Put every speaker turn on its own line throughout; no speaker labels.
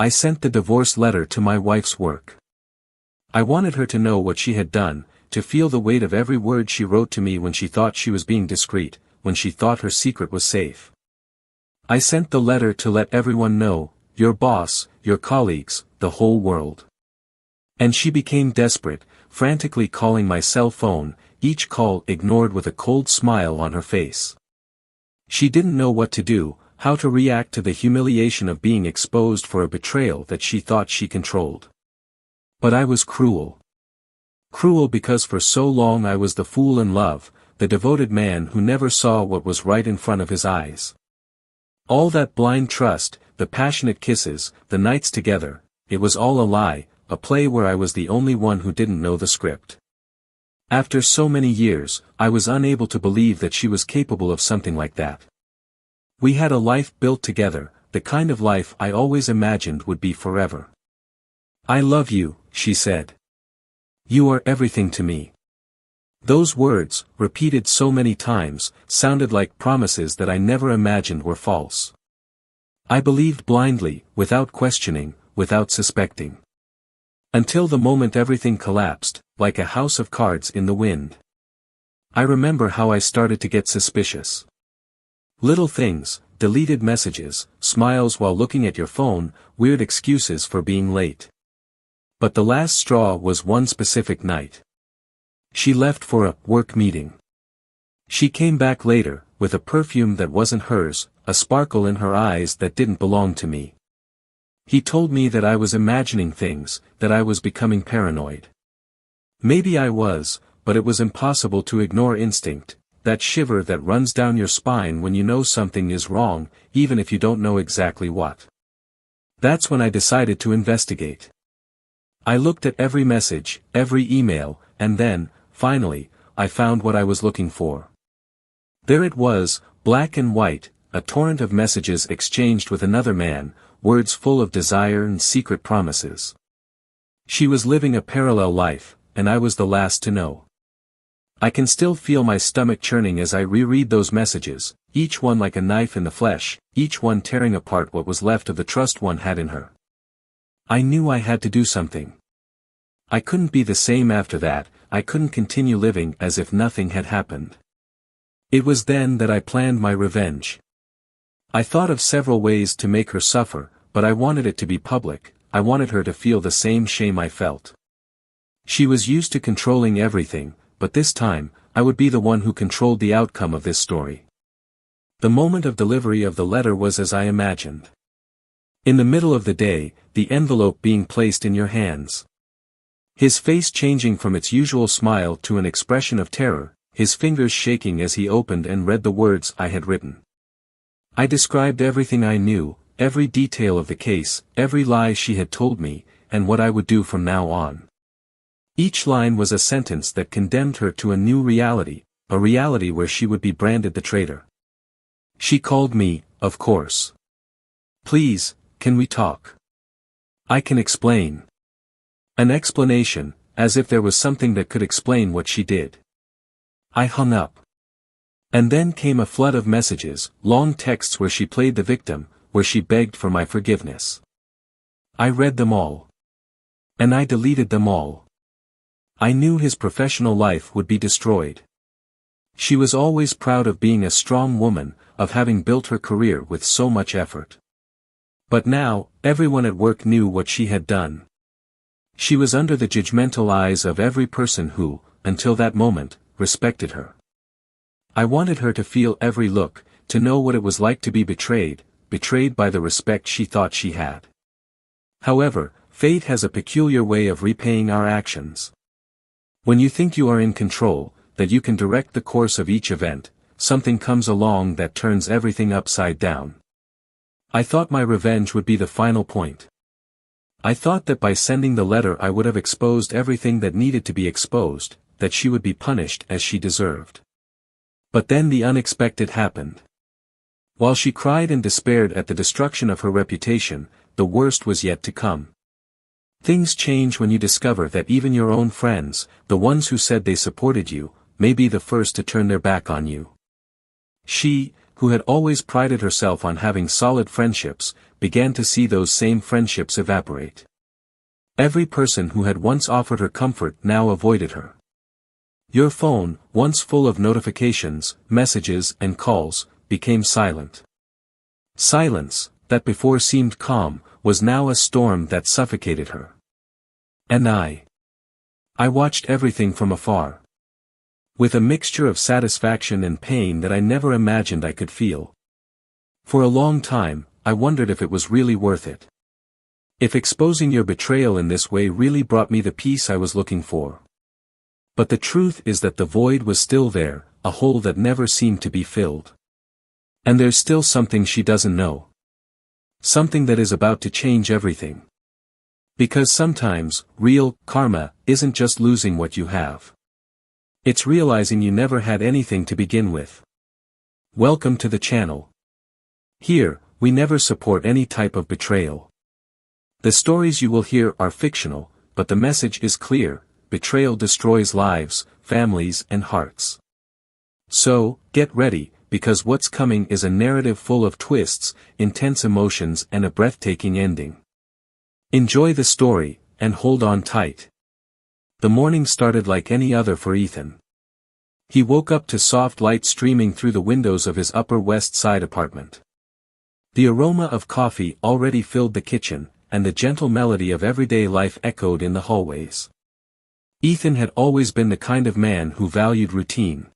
I sent the divorce letter to my wife's work. I wanted her to know what she had done, to feel the weight of every word she wrote to me when she thought she was being discreet, when she thought her secret was safe. I sent the letter to let everyone know, your boss, your colleagues, the whole world. And she became desperate, frantically calling my cell phone, each call ignored with a cold smile on her face. She didn't know what to do, how to react to the humiliation of being exposed for a betrayal that she thought she controlled. But I was cruel. Cruel because for so long I was the fool in love, the devoted man who never saw what was right in front of his eyes. All that blind trust, the passionate kisses, the nights together, it was all a lie, a play where I was the only one who didn't know the script. After so many years, I was unable to believe that she was capable of something like that. We had a life built together, the kind of life I always imagined would be forever. I love you, she said. You are everything to me. Those words, repeated so many times, sounded like promises that I never imagined were false. I believed blindly, without questioning, without suspecting. Until the moment everything collapsed, like a house of cards in the wind. I remember how I started to get suspicious. Little things, deleted messages, smiles while looking at your phone, weird excuses for being late. But the last straw was one specific night. She left for a work meeting. She came back later, with a perfume that wasn't hers, a sparkle in her eyes that didn't belong to me. He told me that I was imagining things, that I was becoming paranoid. Maybe I was, but it was impossible to ignore instinct, that shiver that runs down your spine when you know something is wrong, even if you don't know exactly what. That's when I decided to investigate. I looked at every message, every email, and then, finally, I found what I was looking for. There it was, black and white, a torrent of messages exchanged with another man, words full of desire and secret promises. She was living a parallel life, and I was the last to know. I can still feel my stomach churning as I reread those messages, each one like a knife in the flesh, each one tearing apart what was left of the trust one had in her. I knew I had to do something. I couldn't be the same after that, I couldn't continue living as if nothing had happened. It was then that I planned my revenge. I thought of several ways to make her suffer, but I wanted it to be public, I wanted her to feel the same shame I felt. She was used to controlling everything, but this time, I would be the one who controlled the outcome of this story. The moment of delivery of the letter was as I imagined. In the middle of the day, the envelope being placed in your hands. His face changing from its usual smile to an expression of terror, his fingers shaking as he opened and read the words I had written. I described everything I knew, every detail of the case, every lie she had told me, and what I would do from now on. Each line was a sentence that condemned her to a new reality, a reality where she would be branded the traitor. She called me, of course. Please, can we talk? I can explain. An explanation, as if there was something that could explain what she did. I hung up. And then came a flood of messages, long texts where she played the victim, where she begged for my forgiveness. I read them all. And I deleted them all. I knew his professional life would be destroyed. She was always proud of being a strong woman, of having built her career with so much effort. But now, everyone at work knew what she had done. She was under the judgmental eyes of every person who, until that moment, respected her. I wanted her to feel every look, to know what it was like to be betrayed, betrayed by the respect she thought she had. However, fate has a peculiar way of repaying our actions. When you think you are in control, that you can direct the course of each event, something comes along that turns everything upside down. I thought my revenge would be the final point. I thought that by sending the letter I would have exposed everything that needed to be exposed, that she would be punished as she deserved. But then the unexpected happened. While she cried and despaired at the destruction of her reputation, the worst was yet to come. Things change when you discover that even your own friends, the ones who said they supported you, may be the first to turn their back on you. She, who had always prided herself on having solid friendships, began to see those same friendships evaporate. Every person who had once offered her comfort now avoided her. Your phone, once full of notifications, messages, and calls, became silent. Silence, that before seemed calm, was now a storm that suffocated her. And I watched everything from afar. With a mixture of satisfaction and pain that I never imagined I could feel. For a long time, I wondered if it was really worth it. If exposing your betrayal in this way really brought me the peace I was looking for. But the truth is that the void was still there, a hole that never seemed to be filled. And there's still something she doesn't know. Something that is about to change everything. Because sometimes, real karma isn't just losing what you have. It's realizing you never had anything to begin with. Welcome to the channel. Here, we never support any type of betrayal. The stories you will hear are fictional, but the message is clear: betrayal destroys lives, families, and hearts. So, get ready, because what's coming is a narrative full of twists, intense emotions, and a breathtaking ending. Enjoy the story, and hold on tight. The morning started like any other for Ethan. He woke up to soft light streaming through the windows of his Upper West Side apartment. The aroma of coffee already filled the kitchen, and the gentle melody of everyday life echoed in the hallways. Ethan had always been the kind of man who valued routine.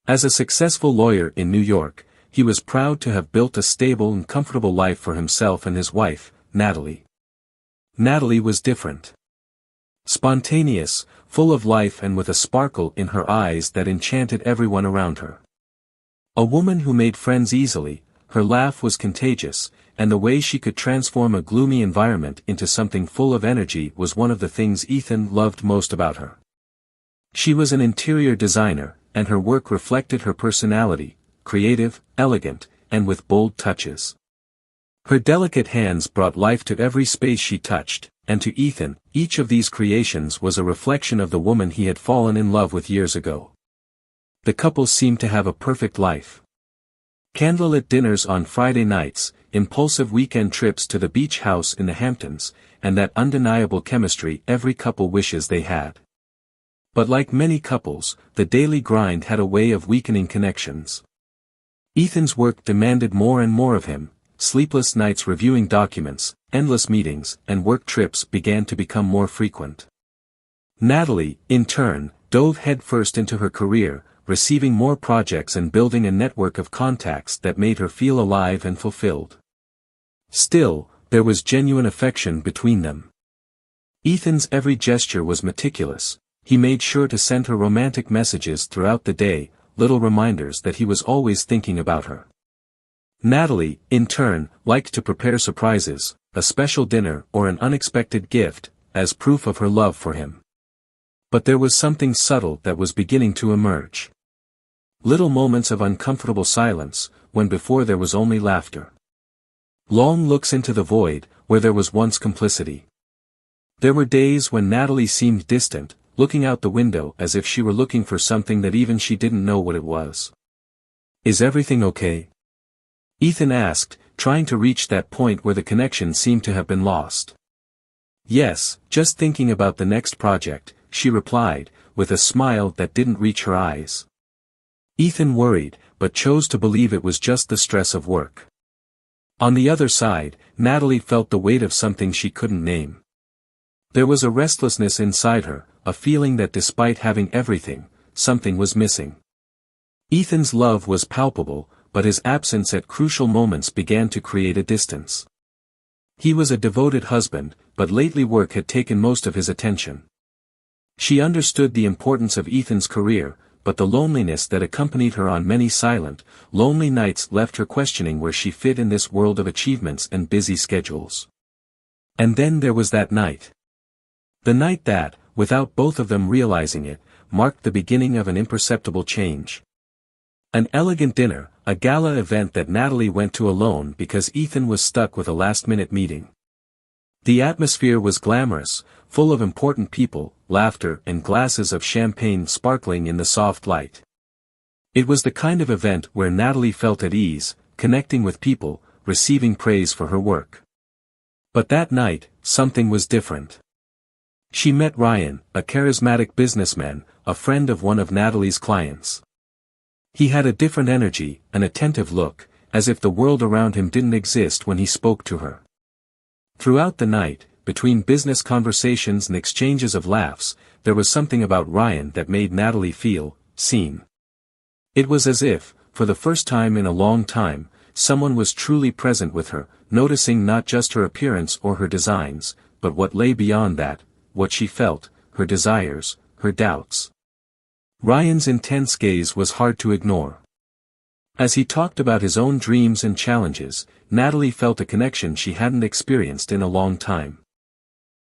As a successful lawyer in New York, he was proud to have built a stable and comfortable life for himself and his wife, Natalie. Natalie was different. Spontaneous, full of life and with a sparkle in her eyes that enchanted everyone around her. A woman who made friends easily, her laugh was contagious, and the way she could transform a gloomy environment into something full of energy was one of the things Ethan loved most about her. She was an interior designer, and her work reflected her personality, creative, elegant, and with bold touches. Her delicate hands brought life to every space she touched, and to Ethan, each of these creations was a reflection of the woman he had fallen in love with years ago. The couple seemed to have a perfect life. Candlelit dinners on Friday nights, impulsive weekend trips to the beach house in the Hamptons, and that undeniable chemistry every couple wishes they had. But like many couples, the daily grind had a way of weakening connections. Ethan's work demanded more and more of him. Sleepless nights reviewing documents, endless meetings, and work trips began to become more frequent. Natalie, in turn, dove headfirst into her career, receiving more projects and building a network of contacts that made her feel alive and fulfilled. Still, there was genuine affection between them. Ethan's every gesture was meticulous. He made sure to send her romantic messages throughout the day, little reminders that he was always thinking about her. Natalie, in turn, liked to prepare surprises, a special dinner or an unexpected gift, as proof of her love for him. But there was something subtle that was beginning to emerge. Little moments of uncomfortable silence, when before there was only laughter. Long looks into the void, where there was once complicity. There were days when Natalie seemed distant, looking out the window as if she were looking for something that even she didn't know what it was. "Is everything okay?" Ethan asked, trying to reach that point where the connection seemed to have been lost. "Yes, just thinking about the next project," she replied, with a smile that didn't reach her eyes. Ethan worried, but chose to believe it was just the stress of work. On the other side, Natalie felt the weight of something she couldn't name. There was a restlessness inside her, a feeling that despite having everything, something was missing. Ethan's love was palpable, but his absence at crucial moments began to create a distance. He was a devoted husband, but lately work had taken most of his attention. She understood the importance of Ethan's career, but the loneliness that accompanied her on many silent, lonely nights left her questioning where she fit in this world of achievements and busy schedules. And then there was that night. The night that, without both of them realizing it, marked the beginning of an imperceptible change. An elegant dinner, a gala event that Natalie went to alone because Ethan was stuck with a last-minute meeting. The atmosphere was glamorous, full of important people, laughter, and glasses of champagne sparkling in the soft light. It was the kind of event where Natalie felt at ease, connecting with people, receiving praise for her work. But that night, something was different. She met Ryan, a charismatic businessman, a friend of one of Natalie's clients. He had a different energy, an attentive look, as if the world around him didn't exist when he spoke to her. Throughout the night, between business conversations and exchanges of laughs, there was something about Ryan that made Natalie feel seen. It was as if, for the first time in a long time, someone was truly present with her, noticing not just her appearance or her designs, but what lay beyond that, what she felt, her desires, her doubts. Ryan's intense gaze was hard to ignore. As he talked about his own dreams and challenges, Natalie felt a connection she hadn't experienced in a long time.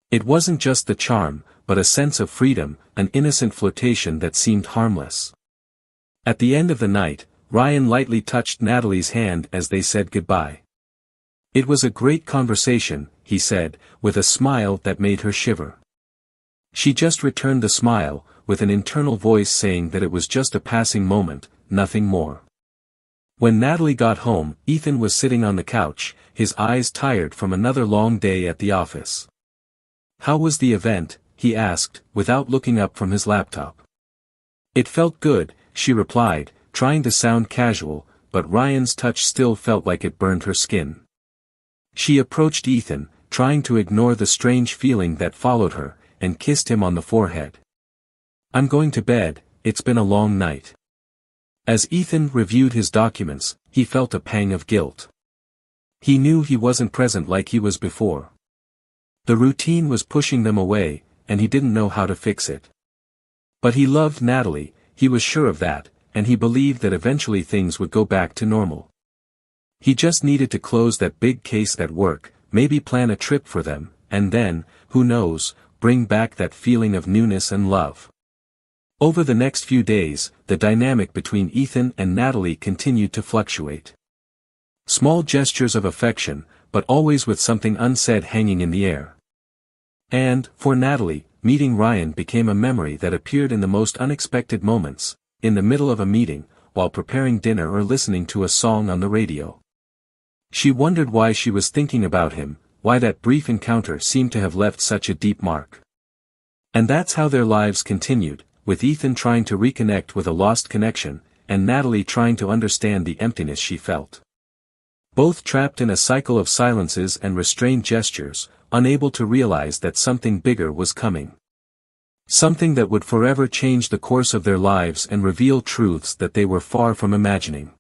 It wasn't just the charm, but a sense of freedom, an innocent flirtation that seemed harmless. At the end of the night, Ryan lightly touched Natalie's hand as they said goodbye. "It was a great conversation," he said, with a smile that made her shiver. She just returned the smile, with an internal voice saying that it was just a passing moment, nothing more. When Natalie got home, Ethan was sitting on the couch, his eyes tired from another long day at the office. "How was the event?" he asked, without looking up from his laptop. "It felt good," she replied, trying to sound casual, but Ryan's touch still felt like it burned her skin. She approached Ethan, trying to ignore the strange feeling that followed her, and kissed him on the forehead. "I'm going to bed, it's been a long night." As Ethan reviewed his documents, he felt a pang of guilt. He knew he wasn't present like he was before. The routine was pushing them away, and he didn't know how to fix it. But he loved Natalie, he was sure of that, and he believed that eventually things would go back to normal. He just needed to close that big case at work, maybe plan a trip for them, and then, who knows, bring back that feeling of newness and love. Over the next few days, the dynamic between Ethan and Natalie continued to fluctuate. Small gestures of affection, but always with something unsaid hanging in the air. And, for Natalie, meeting Ryan became a memory that appeared in the most unexpected moments, in the middle of a meeting, while preparing dinner or listening to a song on the radio. She wondered why she was thinking about him, why that brief encounter seemed to have left such a deep mark. And that's how their lives continued, with Ethan trying to reconnect with a lost connection, and Natalie trying to understand the emptiness she felt. Both trapped in a cycle of silences and restrained gestures, unable to realize that something bigger was coming. Something that would forever change the course of their lives and reveal truths that they were far from imagining.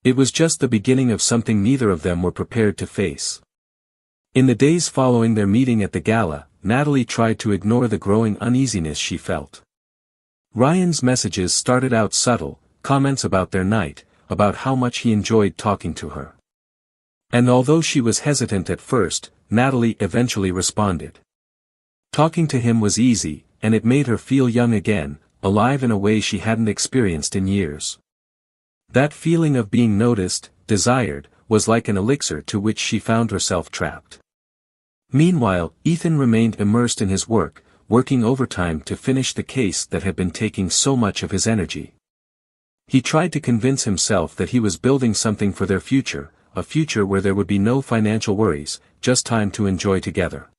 It was just the beginning of something neither of them were prepared to face. In the days following their meeting at the gala, Natalie tried to ignore the growing uneasiness she felt. Ryan's messages started out subtle, comments about their night, about how much he enjoyed talking to her. And although she was hesitant at first, Natalie eventually responded. Talking to him was easy, and it made her feel young again, alive in a way she hadn't experienced in years. That feeling of being noticed, desired, was like an elixir to which she found herself trapped. Meanwhile, Ethan remained immersed in his work, working overtime to finish the case that had been taking so much of his energy. He tried to convince himself that he was building something for their future, a future where there would be no financial worries, just time to enjoy together.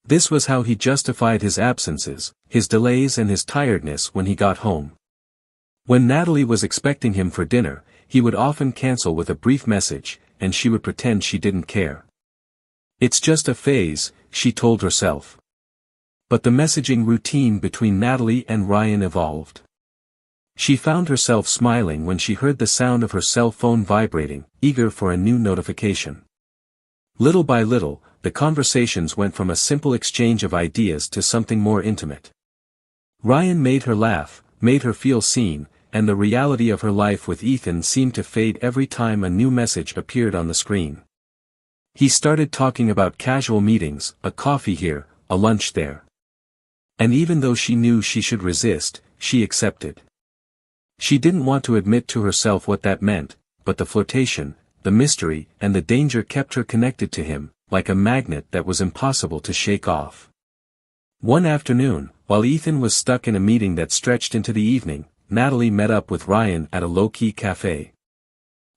This was how he justified his absences, his delays and his tiredness when he got home. When Natalie was expecting him for dinner, he would often cancel with a brief message, and she would pretend she didn't care. "It's just a phase," she told herself. But the messaging routine between Natalie and Ryan evolved. She found herself smiling when she heard the sound of her cell phone vibrating, eager for a new notification. Little by little, the conversations went from a simple exchange of ideas to something more intimate. Ryan made her laugh, made her feel seen, and the reality of her life with Ethan seemed to fade every time a new message appeared on the screen. He started talking about casual meetings, a coffee here, a lunch there. And even though she knew she should resist, she accepted. She didn't want to admit to herself what that meant, but the flirtation, the mystery, and the danger kept her connected to him, like a magnet that was impossible to shake off. One afternoon, while Ethan was stuck in a meeting that stretched into the evening, Natalie met up with Ryan at a low-key cafe.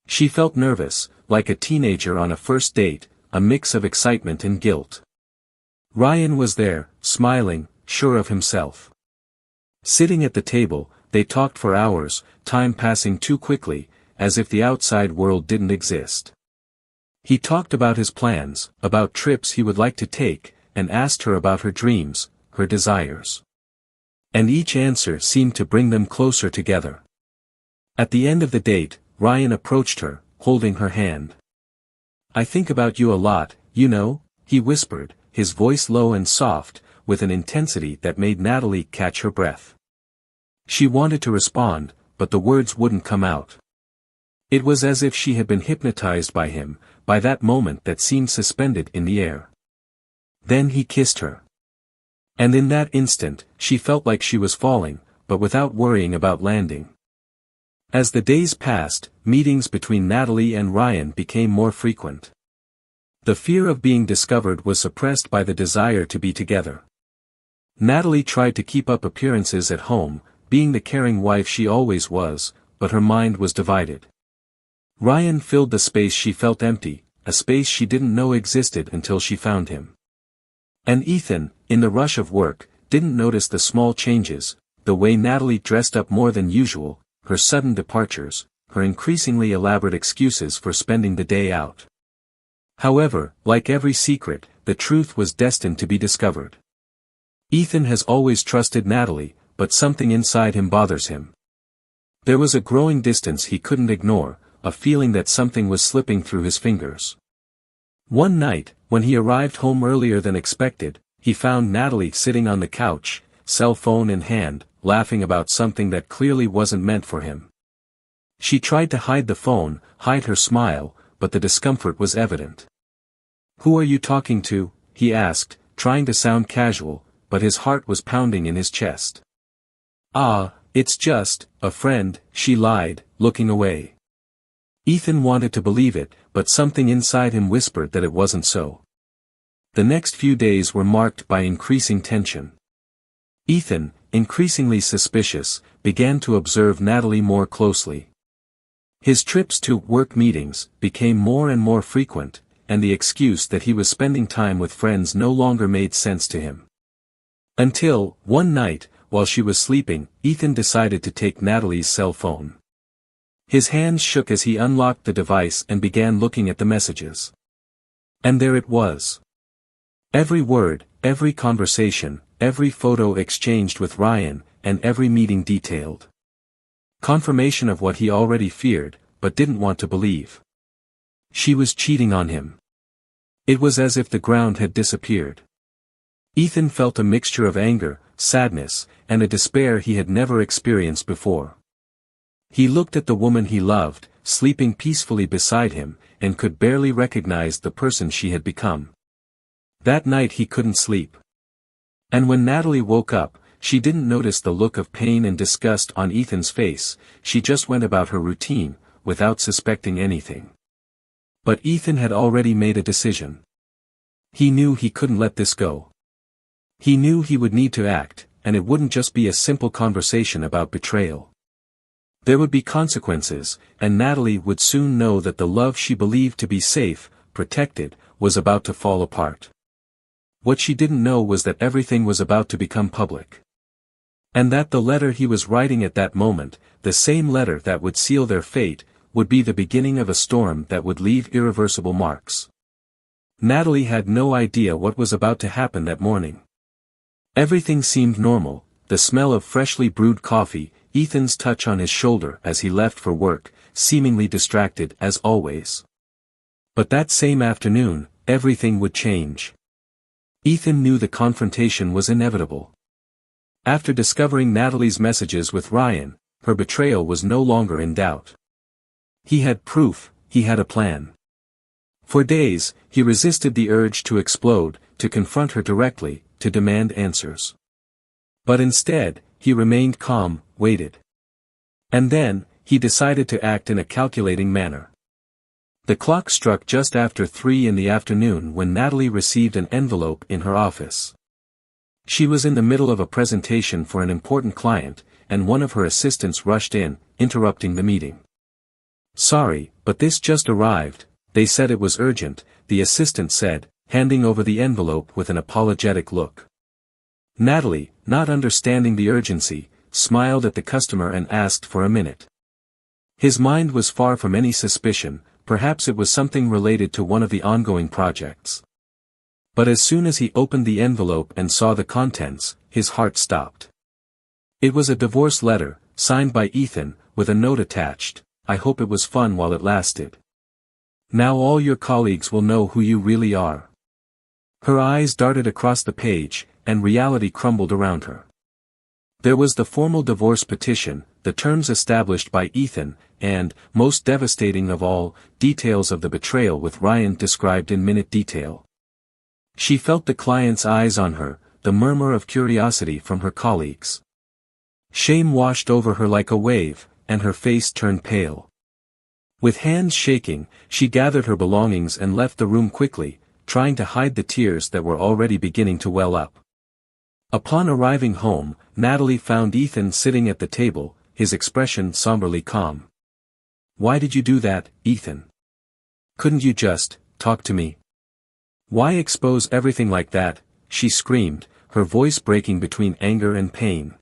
She felt nervous, like a teenager on a first date, a mix of excitement and guilt. Ryan was there, smiling, sure of himself. Sitting at the table, they talked for hours, time passing too quickly, as if the outside world didn't exist. He talked about his plans, about trips he would like to take, and asked her about her dreams, her desires. And each answer seemed to bring them closer together. At the end of the date, Ryan approached her, holding her hand. "I think about you a lot, you know," he whispered, his voice low and soft, with an intensity that made Natalie catch her breath. She wanted to respond, but the words wouldn't come out. It was as if she had been hypnotized by him, by that moment that seemed suspended in the air. Then he kissed her. And in that instant, she felt like she was falling, but without worrying about landing. As the days passed, meetings between Natalie and Ryan became more frequent. The fear of being discovered was suppressed by the desire to be together. Natalie tried to keep up appearances at home, being the caring wife she always was, but her mind was divided. Ryan filled the space she felt empty, a space she didn't know existed until she found him. And Ethan, in the rush of work, didn't notice the small changes, the way Natalie dressed up more than usual, her sudden departures, her increasingly elaborate excuses for spending the day out. However, like every secret, the truth was destined to be discovered. Ethan has always trusted Natalie, but something inside him bothers him. There was a growing distance he couldn't ignore, a feeling that something was slipping through his fingers. One night, when he arrived home earlier than expected, he found Natalie sitting on the couch, cell phone in hand, laughing about something that clearly wasn't meant for him. She tried to hide the phone, hide her smile, but the discomfort was evident. "Who are you talking to?" he asked, trying to sound casual, but his heart was pounding in his chest. "Ah, it's just a friend," she lied, looking away. Ethan wanted to believe it, but something inside him whispered that it wasn't so. The next few days were marked by increasing tension. Ethan, increasingly suspicious, began to observe Natalie more closely. His trips to work meetings became more and more frequent, and the excuse that he was spending time with friends no longer made sense to him. Until, one night, while she was sleeping, Ethan decided to take Natalie's cell phone. His hands shook as he unlocked the device and began looking at the messages. And there it was. Every word, every conversation, every photo exchanged with Ryan, and every meeting detailed. Confirmation of what he already feared, but didn't want to believe. She was cheating on him. It was as if the ground had disappeared. Ethan felt a mixture of anger, sadness, and a despair he had never experienced before. He looked at the woman he loved, sleeping peacefully beside him, and could barely recognize the person she had become. That night he couldn't sleep. And when Natalie woke up, she didn't notice the look of pain and disgust on Ethan's face, she just went about her routine, without suspecting anything. But Ethan had already made a decision. He knew he couldn't let this go. He knew he would need to act, and it wouldn't just be a simple conversation about betrayal. There would be consequences, and Natalie would soon know that the love she believed to be safe, protected, was about to fall apart. What she didn't know was that everything was about to become public. And that the letter he was writing at that moment, the same letter that would seal their fate, would be the beginning of a storm that would leave irreversible marks. Natalie had no idea what was about to happen that morning. Everything seemed normal, the smell of freshly brewed coffee, Ethan's touch on his shoulder as he left for work, seemingly distracted as always. But that same afternoon, everything would change. Ethan knew the confrontation was inevitable. After discovering Natalie's messages with Ryan, her betrayal was no longer in doubt. He had proof, he had a plan. For days, he resisted the urge to explode, to confront her directly, to demand answers. But instead, he remained calm, waited. And then, he decided to act in a calculating manner. The clock struck just after 3 in the afternoon when Natalie received an envelope in her office. She was in the middle of a presentation for an important client, and one of her assistants rushed in, interrupting the meeting. "Sorry, but this just arrived, they said it was urgent," the assistant said, handing over the envelope with an apologetic look. Natalie, not understanding the urgency, smiled at the customer and asked for a minute. His mind was far from any suspicion, perhaps it was something related to one of the ongoing projects. But as soon as he opened the envelope and saw the contents, his heart stopped. It was a divorce letter, signed by Ethan, with a note attached, "I hope it was fun while it lasted. Now all your colleagues will know who you really are." Her eyes darted across the page, and reality crumbled around her. There was the formal divorce petition, the terms established by Ethan, and, most devastating of all, details of the betrayal with Ryan described in minute detail. She felt the client's eyes on her, the murmur of curiosity from her colleagues. Shame washed over her like a wave, and her face turned pale. With hands shaking, she gathered her belongings and left the room quickly, trying to hide the tears that were already beginning to well up. Upon arriving home, Natalie found Ethan sitting at the table, his expression somberly calm. "Why did you do that, Ethan? Couldn't you just talk to me? Why expose everything like that?" she screamed, her voice breaking between anger and pain.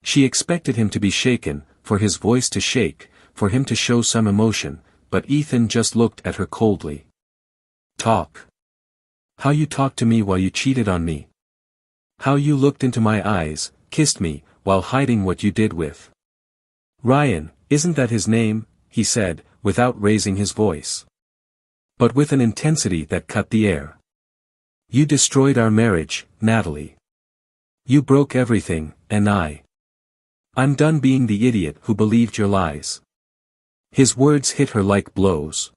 She expected him to be shaken, for his voice to shake, for him to show some emotion, but Ethan just looked at her coldly. "Talk? How you talked to me while you cheated on me? How you looked into my eyes, kissed me, while hiding what you did with Ryan, isn't that his name?" he said, without raising his voice, but with an intensity that cut the air. "You destroyed our marriage, Natalie. You broke everything, and I'm done being the idiot who believed your lies." His words hit her like blows.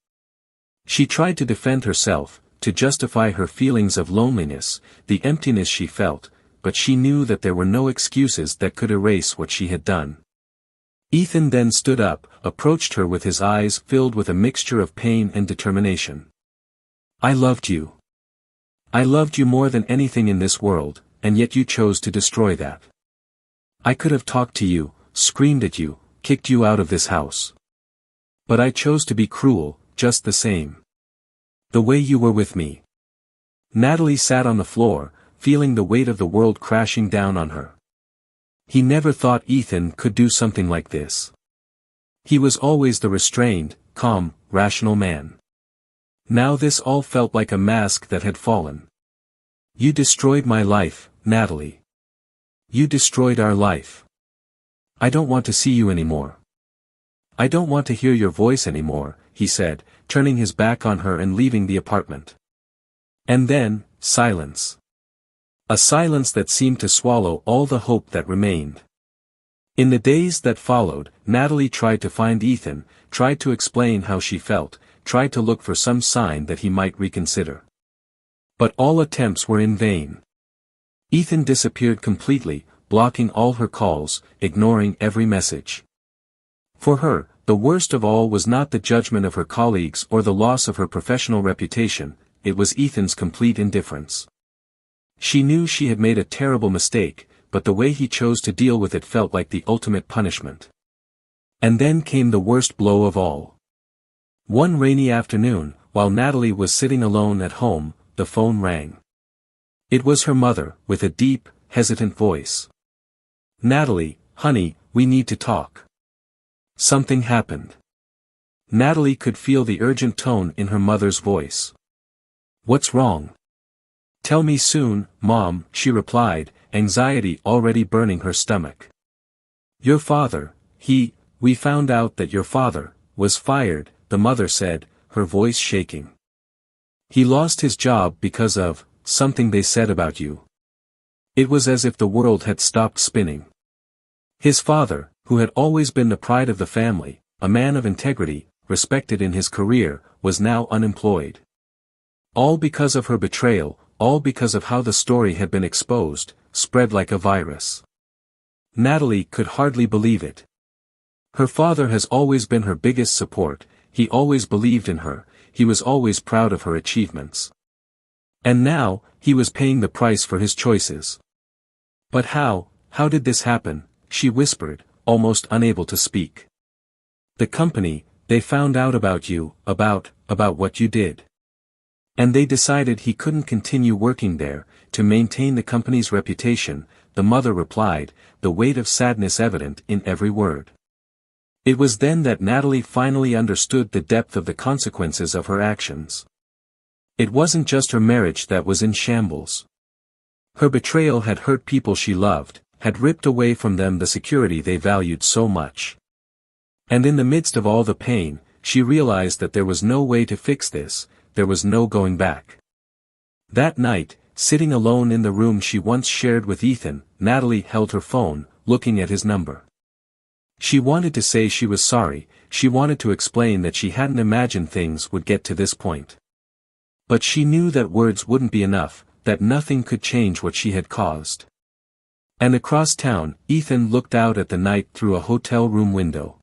She tried to defend herself, to justify her feelings of loneliness, the emptiness she felt, but she knew that there were no excuses that could erase what she had done. Ethan then stood up, approached her with his eyes filled with a mixture of pain and determination. "I loved you. I loved you more than anything in this world, and yet you chose to destroy that. I could have talked to you, screamed at you, kicked you out of this house. But I chose to be cruel, just the same. The way you were with me." Natalie sat on the floor, feeling the weight of the world crashing down on her. He never thought Ethan could do something like this. He was always the restrained, calm, rational man. Now this all felt like a mask that had fallen. "You destroyed my life, Natalie. You destroyed our life. I don't want to see you anymore. I don't want to hear your voice anymore," he said, turning his back on her and leaving the apartment. And then, silence. A silence that seemed to swallow all the hope that remained. In the days that followed, Natalie tried to find Ethan, tried to explain how she felt, tried to look for some sign that he might reconsider. But all attempts were in vain. Ethan disappeared completely, blocking all her calls, ignoring every message. For her, the worst of all was not the judgment of her colleagues or the loss of her professional reputation, it was Ethan's complete indifference. She knew she had made a terrible mistake, but the way he chose to deal with it felt like the ultimate punishment. And then came the worst blow of all. One rainy afternoon, while Natalie was sitting alone at home, the phone rang. It was her mother, with a deep, hesitant voice. "Natalie, honey, we need to talk. Something happened." Natalie could feel the urgent tone in her mother's voice. "What's wrong? Tell me soon, Mom," she replied, anxiety already burning her stomach. "Your father, we found out that your father was fired," the mother said, her voice shaking. "He lost his job because of something they said about you." It was as if the world had stopped spinning. His father, who had always been the pride of the family, a man of integrity, respected in his career, was now unemployed. All because of her betrayal, all because of how the story had been exposed, spread like a virus. Natalie could hardly believe it. Her father has always been her biggest support, he always believed in her, he was always proud of her achievements. And now, he was paying the price for his choices. But how did this happen? she whispered, almost unable to speak. "The company, they found out about you, about what you did. And they decided he couldn't continue working there, to maintain the company's reputation," the mother replied, the weight of sadness evident in every word. It was then that Natalie finally understood the depth of the consequences of her actions. It wasn't just her marriage that was in shambles. Her betrayal had hurt people she loved, had ripped away from them the security they valued so much. And in the midst of all the pain, she realized that there was no way to fix this, there was no going back. That night, sitting alone in the room she once shared with Ethan, Natalie held her phone, looking at his number. She wanted to say she was sorry, she wanted to explain that she hadn't imagined things would get to this point. But she knew that words wouldn't be enough, that nothing could change what she had caused. And across town, Ethan looked out at the night through a hotel room window.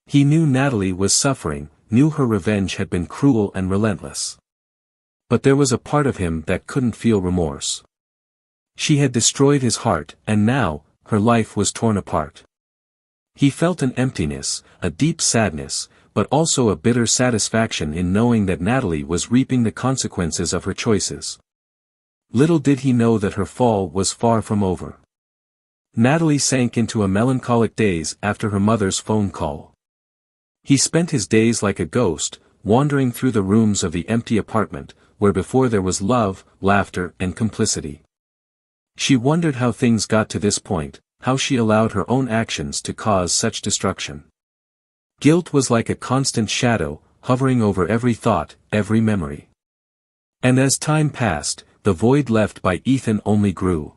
He knew Natalie was suffering, knew her revenge had been cruel and relentless. But there was a part of him that couldn't feel remorse. She had destroyed his heart, and now, her life was torn apart. He felt an emptiness, a deep sadness, but also a bitter satisfaction in knowing that Natalie was reaping the consequences of her choices. Little did he know that her fall was far from over. Natalie sank into a melancholic daze after her mother's phone call. He spent his days like a ghost, wandering through the rooms of the empty apartment, where before there was love, laughter, and complicity. She wondered how things got to this point, how she allowed her own actions to cause such destruction. Guilt was like a constant shadow, hovering over every thought, every memory. And as time passed, the void left by Ethan only grew.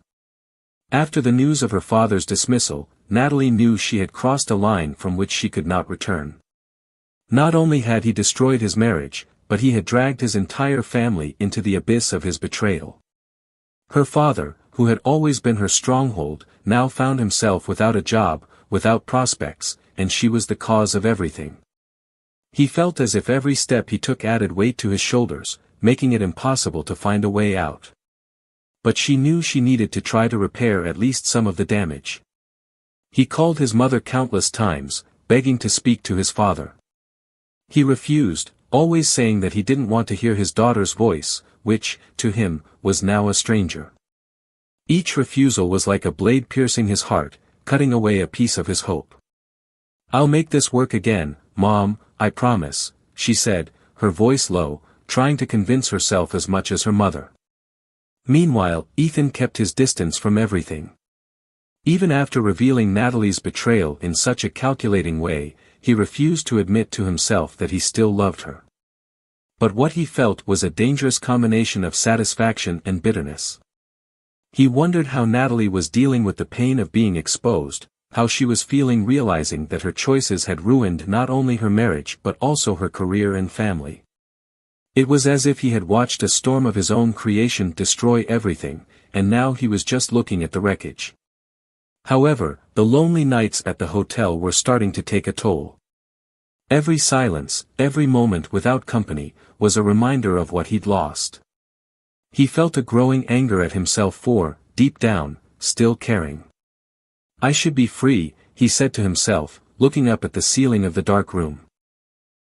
After the news of her father's dismissal, Natalie knew she had crossed a line from which she could not return. Not only had he destroyed his marriage, but he had dragged his entire family into the abyss of his betrayal. Her father, who had always been her stronghold, now found himself without a job, without prospects, and she was the cause of everything. He felt as if every step he took added weight to his shoulders, making it impossible to find a way out. But she knew she needed to try to repair at least some of the damage. He called his mother countless times, begging to speak to his father. He refused, always saying that he didn't want to hear his daughter's voice, which, to him, was now a stranger. Each refusal was like a blade piercing his heart, cutting away a piece of his hope. "I'll make this work again, Mom, I promise," she said, her voice low, trying to convince herself as much as her mother. Meanwhile, Ethan kept his distance from everything. Even after revealing Natalie's betrayal in such a calculating way, he refused to admit to himself that he still loved her. But what he felt was a dangerous combination of satisfaction and bitterness. He wondered how Natalie was dealing with the pain of being exposed, how she was feeling realizing that her choices had ruined not only her marriage but also her career and family. It was as if he had watched a storm of his own creation destroy everything, and now he was just looking at the wreckage. However, the lonely nights at the hotel were starting to take a toll. Every silence, every moment without company, was a reminder of what he'd lost. He felt a growing anger at himself for, deep down, still caring. "I should be free," he said to himself, looking up at the ceiling of the dark room.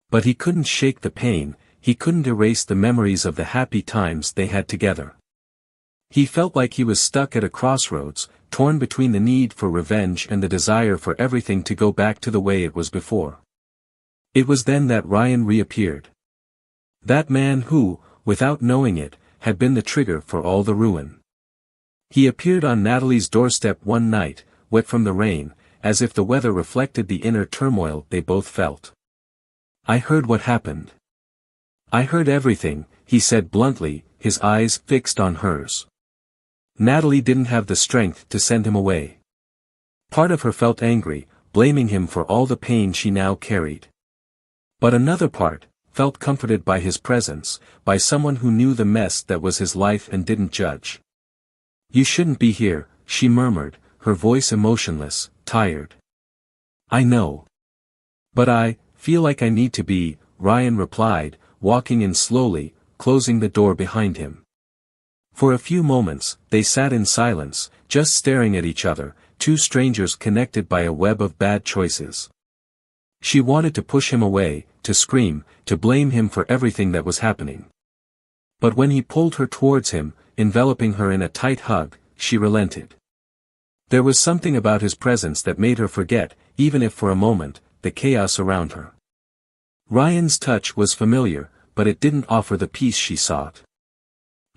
But he couldn't shake the pain, he couldn't erase the memories of the happy times they had together. He felt like he was stuck at a crossroads, torn between the need for revenge and the desire for everything to go back to the way it was before. It was then that Ryan reappeared. That man who, without knowing it, had been the trigger for all the ruin. He appeared on Natalie's doorstep one night, wet from the rain, as if the weather reflected the inner turmoil they both felt. "I heard what happened. I heard everything," he said bluntly, his eyes fixed on hers. Natalie didn't have the strength to send him away. Part of her felt angry, blaming him for all the pain she now carried. But another part felt comforted by his presence, by someone who knew the mess that was his life and didn't judge. "You shouldn't be here," she murmured, her voice emotionless, tired. "I know. But I feel like I need to be," Ryan replied, walking in slowly, closing the door behind him. For a few moments, they sat in silence, just staring at each other, two strangers connected by a web of bad choices. She wanted to push him away, to scream, to blame him for everything that was happening. But when he pulled her towards him, enveloping her in a tight hug, she relented. There was something about his presence that made her forget, even if for a moment, the chaos around her. Ryan's touch was familiar, but it didn't offer the peace she sought.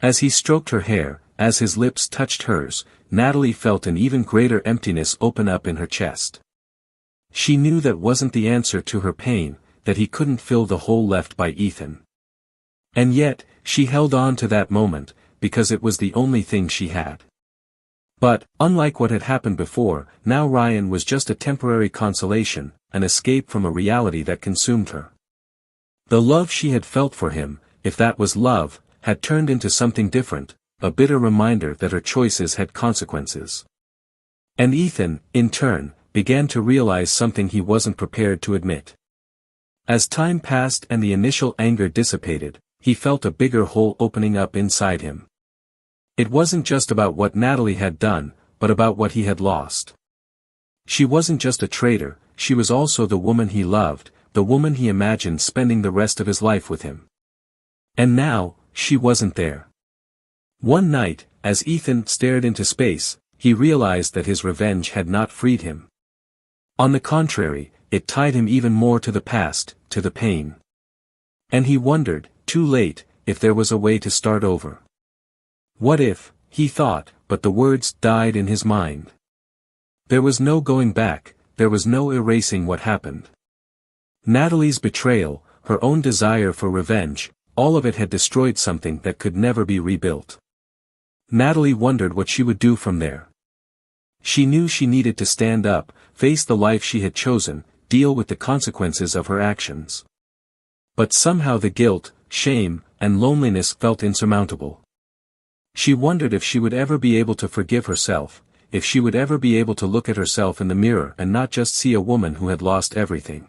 As he stroked her hair, as his lips touched hers, Natalie felt an even greater emptiness open up in her chest. She knew that wasn't the answer to her pain, that he couldn't fill the hole left by Ethan. And yet, she held on to that moment, because it was the only thing she had. But, unlike what had happened before, now Ryan was just a temporary consolation, an escape from a reality that consumed her. The love she had felt for him, if that was love, had turned into something different, a bitter reminder that her choices had consequences. And Ethan, in turn, began to realize something he wasn't prepared to admit. As time passed and the initial anger dissipated, he felt a bigger hole opening up inside him. It wasn't just about what Natalie had done, but about what he had lost. She wasn't just a traitor, she was also the woman he loved, the woman he imagined spending the rest of his life with him. And now, she wasn't there. One night, as Ethan stared into space, he realized that his revenge had not freed him. On the contrary, it tied him even more to the past, to the pain. And he wondered, too late, if there was a way to start over. What if, he thought, but the words died in his mind. There was no going back, there was no erasing what happened. Natalie's betrayal, her own desire for revenge, all of it had destroyed something that could never be rebuilt. Natalie wondered what she would do from there. She knew she needed to stand up, face the life she had chosen, deal with the consequences of her actions. But somehow the guilt, shame, and loneliness felt insurmountable. She wondered if she would ever be able to forgive herself, if she would ever be able to look at herself in the mirror and not just see a woman who had lost everything.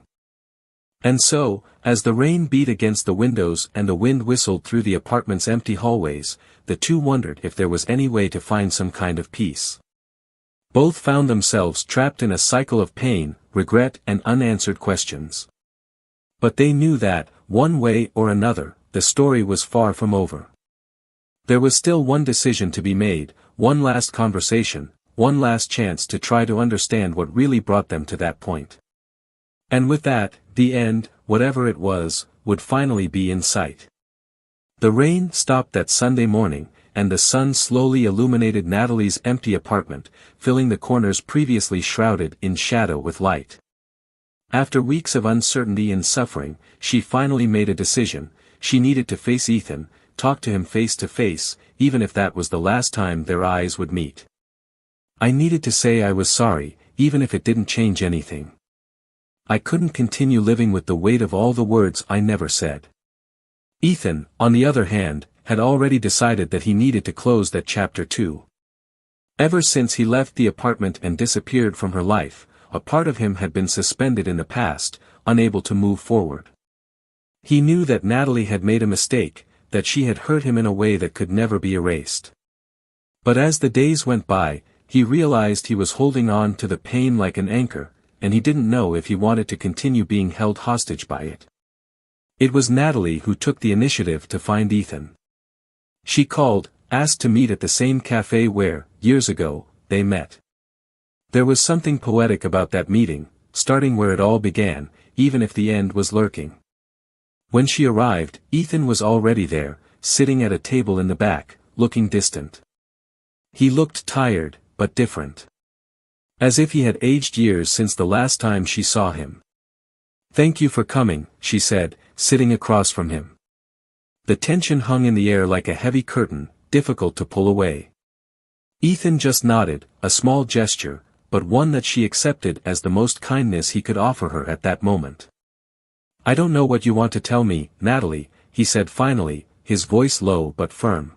And so, as the rain beat against the windows and the wind whistled through the apartment's empty hallways, the two wondered if there was any way to find some kind of peace. Both found themselves trapped in a cycle of pain, regret and unanswered questions. But they knew that, one way or another, the story was far from over. There was still one decision to be made, one last conversation, one last chance to try to understand what really brought them to that point. And with that, the end, whatever it was, would finally be in sight. The rain stopped that Sunday morning, and the sun slowly illuminated Natalie's empty apartment, filling the corners previously shrouded in shadow with light. After weeks of uncertainty and suffering, she finally made a decision. She needed to face Ethan, talk to him face to face, even if that was the last time their eyes would meet. I needed to say I was sorry, even if it didn't change anything. I couldn't continue living with the weight of all the words I never said. Ethan, on the other hand, had already decided that he needed to close that chapter too. Ever since he left the apartment and disappeared from her life, a part of him had been suspended in the past, unable to move forward. He knew that Natalie had made a mistake, that she had hurt him in a way that could never be erased. But as the days went by, he realized he was holding on to the pain like an anchor, and he didn't know if he wanted to continue being held hostage by it. It was Natalie who took the initiative to find Ethan. She called, asked to meet at the same cafe where, years ago, they met. There was something poetic about that meeting, starting where it all began, even if the end was lurking. When she arrived, Ethan was already there, sitting at a table in the back, looking distant. He looked tired, but different. As if he had aged years since the last time she saw him. "Thank you for coming," she said, sitting across from him. The tension hung in the air like a heavy curtain, difficult to pull away. Ethan just nodded, a small gesture, but one that she accepted as the most kindness he could offer her at that moment. "I don't know what you want to tell me, Natalie," he said finally, his voice low but firm.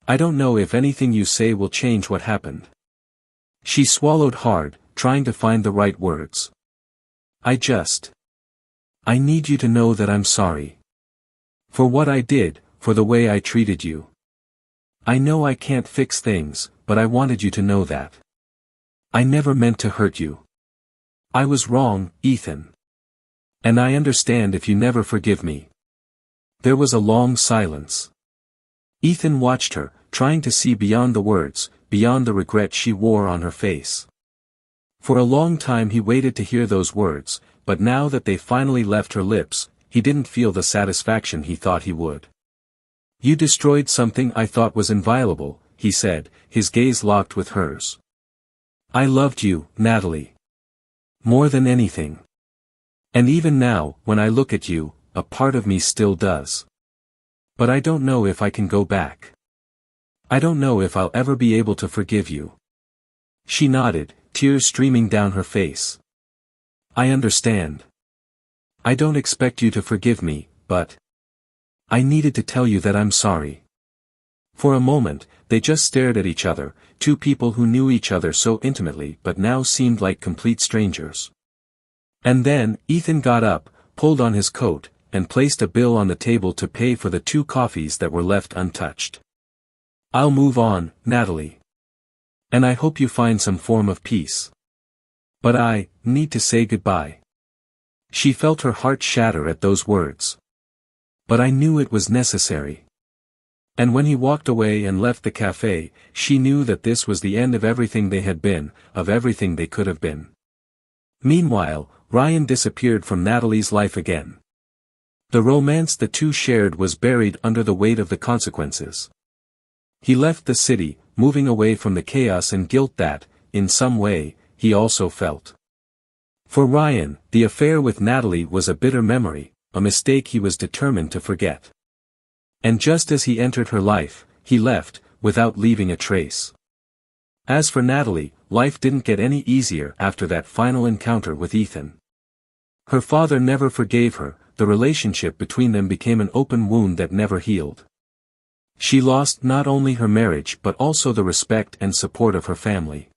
"I don't know if anything you say will change what happened." She swallowed hard, trying to find the right words. I need you to know that I'm sorry. For what I did, for the way I treated you. I know I can't fix things, but I wanted you to know that." I never meant to hurt you. I was wrong, Ethan. And I understand if you never forgive me. There was a long silence. Ethan watched her, trying to see beyond the words, beyond the regret she wore on her face. For a long time he waited to hear those words, but now that they finally left her lips, he didn't feel the satisfaction he thought he would. You destroyed something I thought was inviolable, he said, his gaze locked with hers. I loved you, Natalie. More than anything. And even now, when I look at you, a part of me still does. But I don't know if I can go back. I don't know if I'll ever be able to forgive you. She nodded, tears streaming down her face. I understand. I don't expect you to forgive me, but I needed to tell you that I'm sorry. For a moment, they just stared at each other, two people who knew each other so intimately but now seemed like complete strangers. And then, Ethan got up, pulled on his coat, and placed a bill on the table to pay for the 2 coffees that were left untouched. I'll move on, Natalie. And I hope you find some form of peace. But I need to say goodbye. She felt her heart shatter at those words. But I knew it was necessary. And when he walked away and left the cafe, she knew that this was the end of everything they had been, of everything they could have been. Meanwhile, Ryan disappeared from Natalie's life again. The romance the two shared was buried under the weight of the consequences. He left the city, moving away from the chaos and guilt that, in some way, he also felt. For Ryan, the affair with Natalie was a bitter memory, a mistake he was determined to forget. And just as he entered her life, he left, without leaving a trace. As for Natalie, life didn't get any easier after that final encounter with Ethan. Her father never forgave her, the relationship between them became an open wound that never healed. She lost not only her marriage but also the respect and support of her family.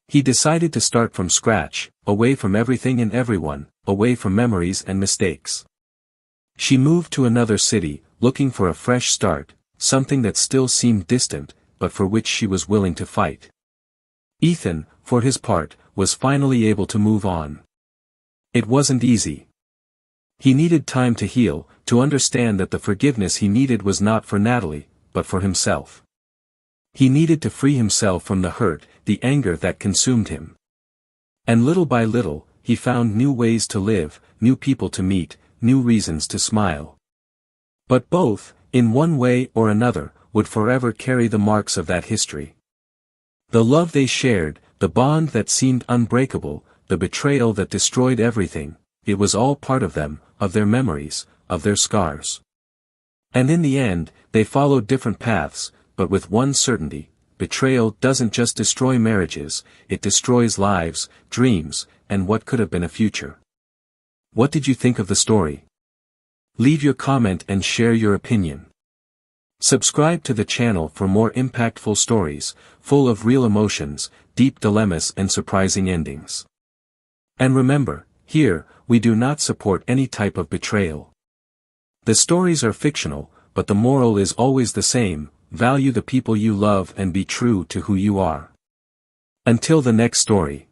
He decided to start from scratch, away from everything and everyone, away from memories and mistakes. She moved to another city, looking for a fresh start, something that still seemed distant, but for which she was willing to fight. Ethan, for his part, was finally able to move on. It wasn't easy. He needed time to heal, to understand that the forgiveness he needed was not for Natalie, but for himself. He needed to free himself from the hurt, the anger that consumed him. And little by little, he found new ways to live, new people to meet, new reasons to smile. But both, in one way or another, would forever carry the marks of that history. The love they shared, the bond that seemed unbreakable, the betrayal that destroyed everything, it was all part of them, of their memories, of their scars. And in the end, they followed different paths, but with one certainty: betrayal doesn't just destroy marriages, it destroys lives, dreams, and what could have been a future. What did you think of the story? Leave your comment and share your opinion. Subscribe to the channel for more impactful stories, full of real emotions, deep dilemmas and surprising endings. And remember, here, we do not support any type of betrayal. The stories are fictional, but the moral is always the same: value the people you love and be true to who you are. Until the next story.